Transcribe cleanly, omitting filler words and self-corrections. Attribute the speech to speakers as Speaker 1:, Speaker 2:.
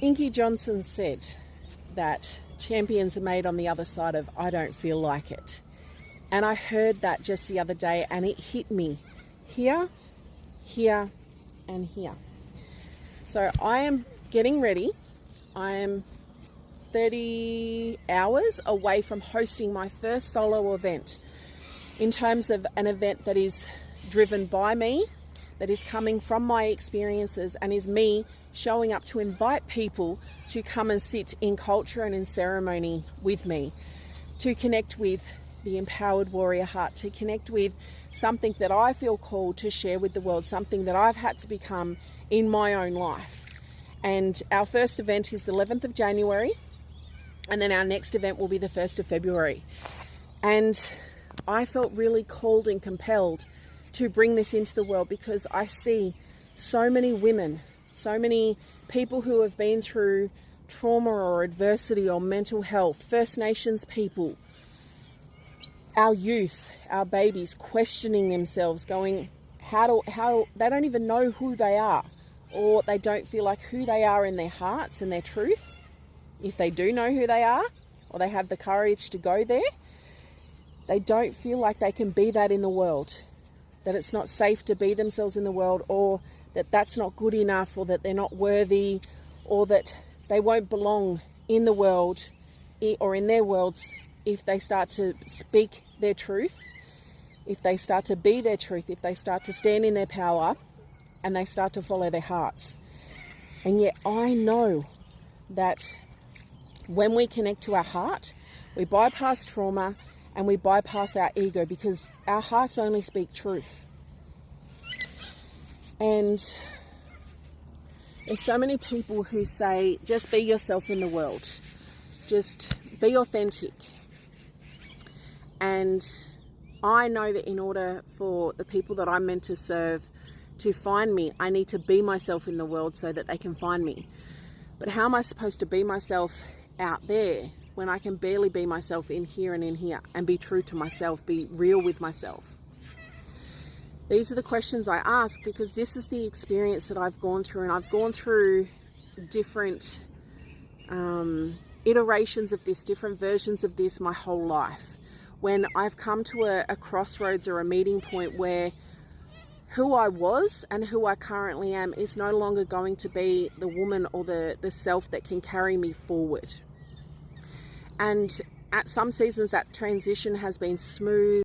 Speaker 1: Inky Johnson said that champions are made on the other side of I don't feel like it. And I heard that just the other day and it hit me here, here, and here. So I am getting ready. I am 30 hours away from hosting my first solo event in terms of an event that is driven by me, that is coming from my experiences and is me showing up to invite people to come and sit in culture and in ceremony with me, to connect with the empowered warrior heart, to connect with something that I feel called to share with the world, something that I've had to become in my own life. And our first event is the 11th of January, and then our next event will be the 1st of February. And I felt really called and compelled to bring this into the world because I see so many women, so many people who have been through trauma or adversity or mental health, First Nations people, our youth, our babies questioning themselves, going, how they don't even know who they are, or they don't feel like who they are in their hearts and their truth. If they do know who they are, or they have the courage to go there, they don't feel like they can be that in the world, that it's not safe to be themselves in the world, or that that's not good enough, or that they're not worthy, or that they won't belong in the world or in their worlds if they start to speak their truth, if they start to be their truth, if they start to stand in their power and they start to follow their hearts. And yet I know that when we connect to our heart, we bypass trauma and we bypass our ego, because our hearts only speak truth. And there's so many people who say, just be yourself in the world. Just be authentic. And I know that in order for the people that I'm meant to serve to find me, I need to be myself in the world so that they can find me. But how am I supposed to be myself out there when I can barely be myself in here and be true to myself, be real with myself? These are the questions I ask because this is the experience that I've gone through, and I've gone through different iterations of this, different versions of this my whole life. When I've come to a crossroads or a meeting point where who I was and who I currently am is no longer going to be the woman or the self that can carry me forward. And at some seasons that transition has been smooth